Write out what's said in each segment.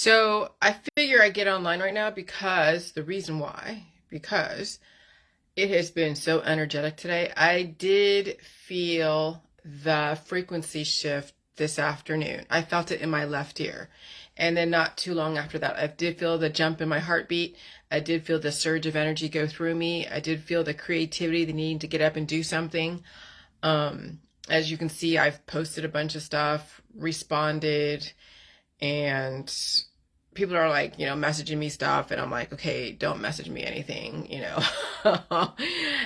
So I figure I get online right now because the reason why, because it has been so energetic today. I did feel the frequency shift this afternoon. I felt it in my left ear. And then not too long after that, I did feel the jump in my heartbeat. I did feel the surge of energy go through me. I did feel the creativity, the need to get up and do something. As you can see, I've posted a bunch of stuff, responded, and people are like, messaging me stuff, and I'm like, okay, don't message me anything.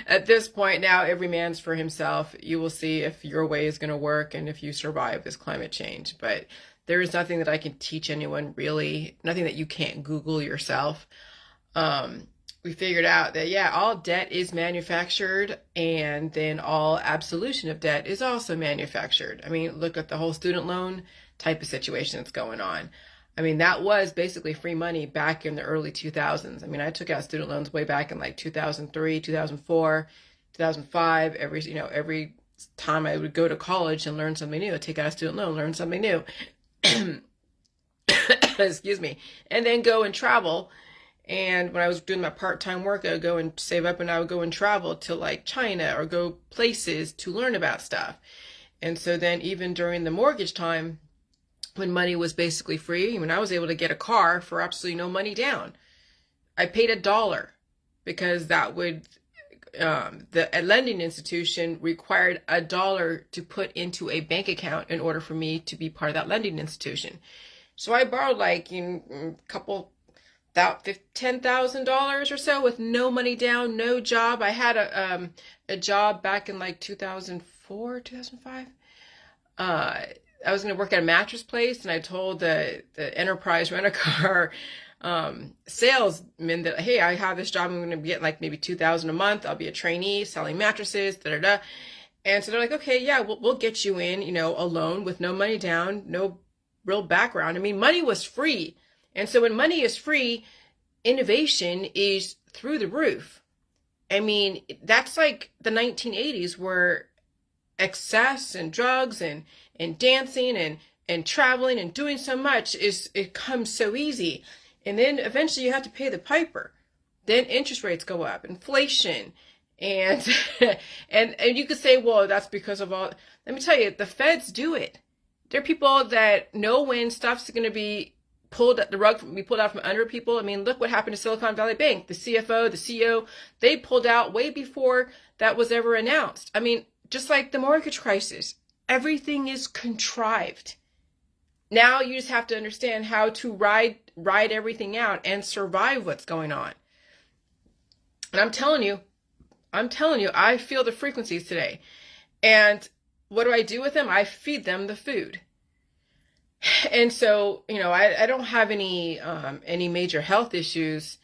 At this point now, every man's for himself. You will see if your way is going to work and if you survive this climate change. But there is nothing that I can teach anyone, really, nothing that you can't Google yourself. We figured out that, yeah, all debt is manufactured, and then all absolution of debt is also manufactured. I mean, look at the whole student loan type of situation that's going on. I mean, that was basically free money back in the early 2000s. I mean, I took out student loans way back in like 2003, 2004, 2005. Every time I would go to college and learn something new, I'd take out a student loan, learn something new. Excuse me. And then go and travel. And when I was doing my part-time work, I would go and save up, and I would go and travel to like China or go places to learn about stuff. And so then even during the mortgage time, when money was basically free, when I was able to get a car for absolutely no money down, I paid $1 because that would, the lending institution required $1 to put into a bank account in order for me to be part of that lending institution. So I borrowed like a couple, about $10,000 or so with no money down, no job. I had a job back in like 2004, 2005. I was going to work at a mattress place, and I told the Enterprise Rent-A-Car salesman that, hey, I have this job. I'm going to get like maybe $2,000 a month. I'll be a trainee selling mattresses, da da da. And so they're like, okay, yeah, we'll get you in, a loan with no money down, no real background. I mean, money was free. And so when money is free, innovation is through the roof. I mean, that's like the 1980s, where excess and drugs and dancing and traveling and doing so much it comes so easy. And then eventually you have to pay the piper. Then interest rates go up, inflation, and and you could say, well, that's because of all. Let me tell you, the feds do it. There are people that know when stuff's going to be the rug be pulled out from under people. I mean, look what happened to Silicon Valley Bank. The CFO, the CEO, they pulled out way before that was ever announced. I mean, just like the mortgage crisis, everything is contrived. Now you just have to understand how to ride everything out and survive what's going on. And I'm telling you, I feel the frequencies today. And what do I do with them? I feed them the food. And so, I don't have any major health issues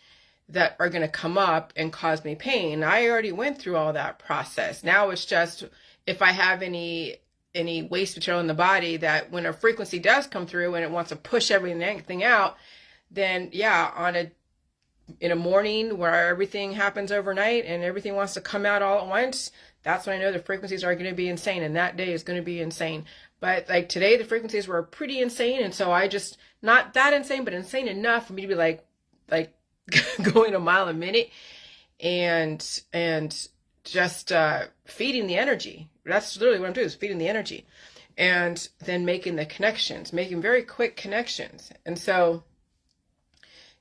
that are going to come up and cause me pain. I already went through all that process. Now it's just if I have any waste material in the body, that when a frequency does come through and it wants to push everything out, then yeah, in a morning where everything happens overnight and everything wants to come out all at once, that's when I know the frequencies are going to be insane, and that day is going to be insane. But like today, the frequencies were pretty insane, and so I just, not that insane, but insane enough for me to be like going a mile a minute, and just feeding the energy. That's literally what I'm doing, is feeding the energy, and then making the connections, making very quick connections. And so,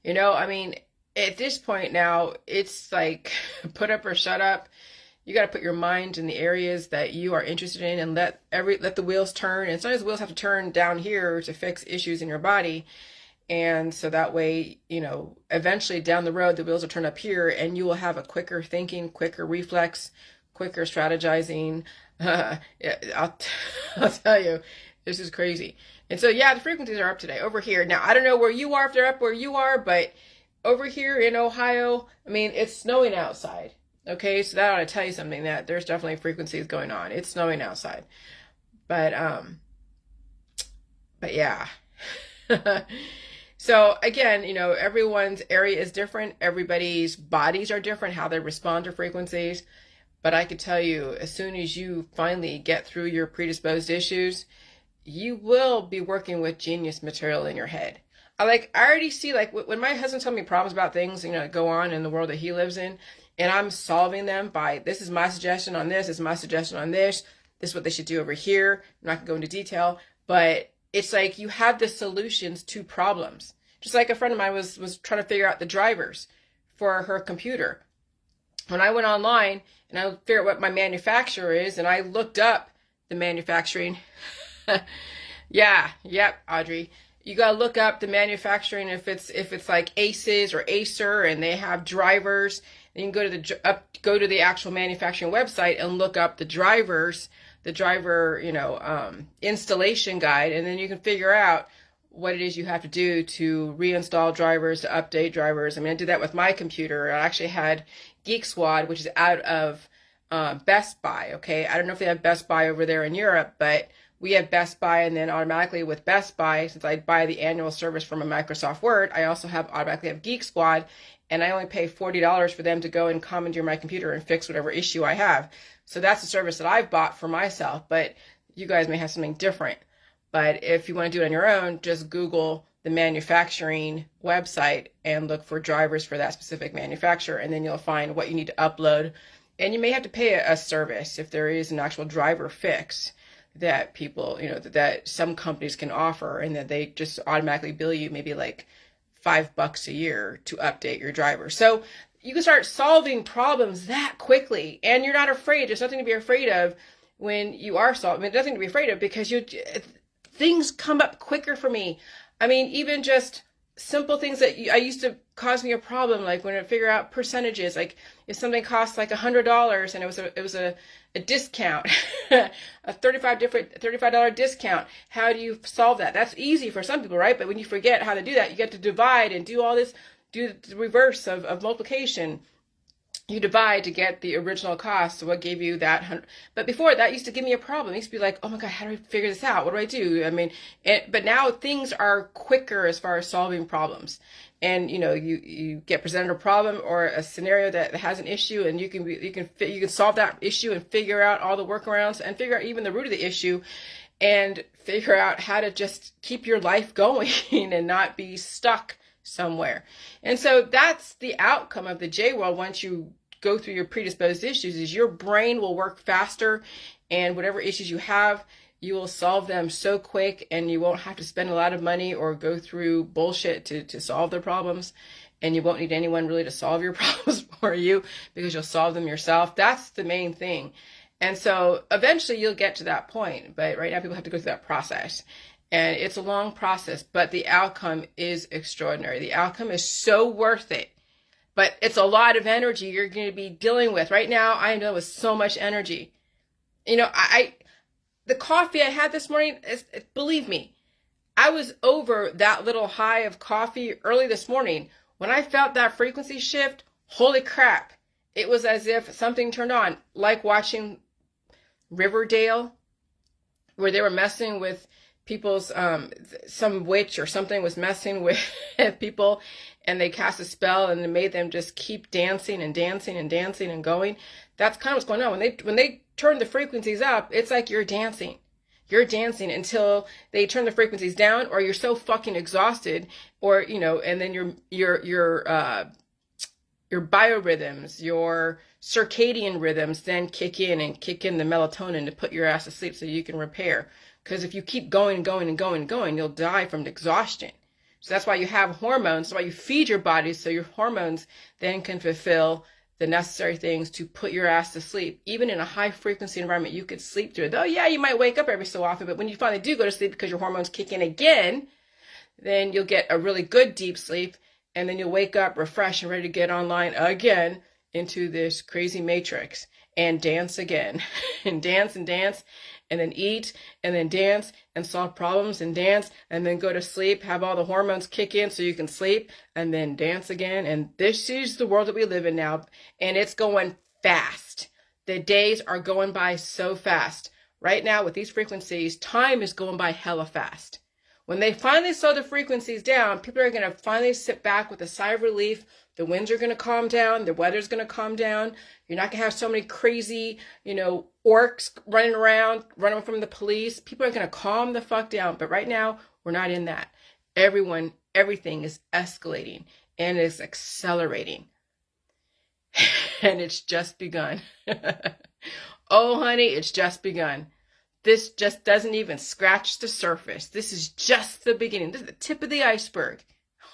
I mean, at this point now, it's like put up or shut up. You got to put your mind in the areas that you are interested in, and let the wheels turn. And sometimes the wheels have to turn down here to fix issues in your body. And so that way, eventually down the road, the wheels will turn up here, and you will have a quicker thinking, quicker reflex, quicker strategizing. I'll tell you, this is crazy. And so, yeah, the frequencies are up today over here. Now, I don't know where you are, if they're up where you are, but over here in Ohio, I mean, it's snowing outside. Okay, so that ought to tell you something, that there's definitely frequencies going on. It's snowing outside. But yeah. So again, everyone's area is different. Everybody's bodies are different, how they respond to frequencies. But I could tell you, as soon as you finally get through your predisposed issues, you will be working with genius material in your head. I already see, like, when my husband tells me problems about things, that go on in the world that he lives in, and I'm solving them by, this is my suggestion on this, this is my suggestion on this is what they should do over here. I'm not gonna go into detail, but it's like you have the solutions to problems. Just like a friend of mine was trying to figure out the drivers for her computer. When I went online and I figured out what my manufacturer is, and I looked up the manufacturing. Yeah, yep, Audrey. You gotta look up the manufacturing if it's like Aces or Acer, and they have drivers. And you can go to the actual manufacturing website and look up the drivers, the driver, installation guide, and then you can figure out what it is you have to do to reinstall drivers, to update drivers. I mean, I did that with my computer. I actually had Geek Squad, which is out of Best Buy. Okay, I don't know if they have Best Buy over there in Europe, but we have Best Buy, and then automatically with Best Buy, since I buy the annual service from a Microsoft Word, I also automatically have Geek Squad, and I only pay $40 for them to go and commandeer my computer and fix whatever issue I have. So that's a service that I've bought for myself, but you guys may have something different. But if you want to do it on your own, just Google the manufacturing website and look for drivers for that specific manufacturer, and then you'll find what you need to upload. And you may have to pay a service if there is an actual driver fix that people, that some companies can offer, and that they just automatically bill you maybe like $5 a year to update your driver. So you can start solving problems that quickly, and you're not afraid. There's nothing to be afraid of when you are solving. Nothing to be afraid of, because things come up quicker for me. I mean, even just simple things that I used to cause me a problem, like when I figure out percentages, like if something costs like $100 and it was a discount, a $35 discount, how do you solve that? That's easy for some people, right? But when you forget how to do that, you get to divide and do all this, do the reverse of multiplication. You divide to get the original cost. So what gave you that 100? But before, that used to give me a problem. It used to be like, oh my God, how do I figure this out? What do I do? I mean, but now things are quicker as far as solving problems. And you get presented a problem or a scenario that has an issue, and you can solve that issue and figure out all the workarounds and figure out even the root of the issue, and figure out how to just keep your life going and not be stuck somewhere. And so that's the outcome of the J world. Once you go through your predisposed issues, is your brain will work faster, and whatever issues you have, you will solve them so quick, and you won't have to spend a lot of money or go through bullshit to solve the problems. And you won't need anyone really to solve your problems for you, because you'll solve them yourself. That's the main thing. And so eventually you'll get to that point, but right now people have to go through that process. And it's a long process, but the outcome is extraordinary. The outcome is so worth it. But it's a lot of energy you're going to be dealing with. Right now, I am dealing with so much energy. The coffee I had this morning, believe me, I was over that little high of coffee early this morning. When I felt that frequency shift, holy crap. It was as if something turned on, like watching Riverdale, where they were messing with people's, some witch or something was messing with people, and they cast a spell and it made them just keep dancing and dancing and dancing and going. That's kind of what's going on. When they turn the frequencies up, it's like you're dancing. You're dancing until they turn the frequencies down, or you're so fucking exhausted, or, and then your biorhythms, your circadian rhythms then kick in the melatonin to put your ass to sleep so you can repair. Because if you keep going and going and going and going, you'll die from exhaustion. So that's why you have hormones. That's why you feed your body, so your hormones then can fulfill the necessary things to put your ass to sleep. Even in a high frequency environment, you could sleep through it. Though, yeah, you might wake up every so often, but when you finally do go to sleep because your hormones kick in again, then you'll get a really good deep sleep, and then you'll wake up refreshed and ready to get online again into this crazy matrix and dance again and dance, and then eat, and then dance, and solve problems, and dance, and then go to sleep, have all the hormones kick in so you can sleep, and then dance again. And this is the world that we live in now, and it's going fast. The days are going by so fast. Right now, with these frequencies, time is going by hella fast. When they finally slow the frequencies down, people are going to finally sit back with a sigh of relief. The winds are going to calm down. The weather's going to calm down. You're not going to have so many crazy, orcs running around, running from the police. People are going to calm the fuck down. But right now, we're not in that. Everything is escalating and is accelerating. And it's just begun. Oh, honey, it's just begun. This just doesn't even scratch the surface. This is just the beginning. This is the tip of the iceberg.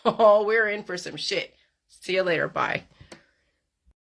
Oh, we're in for some shit. See you later. Bye.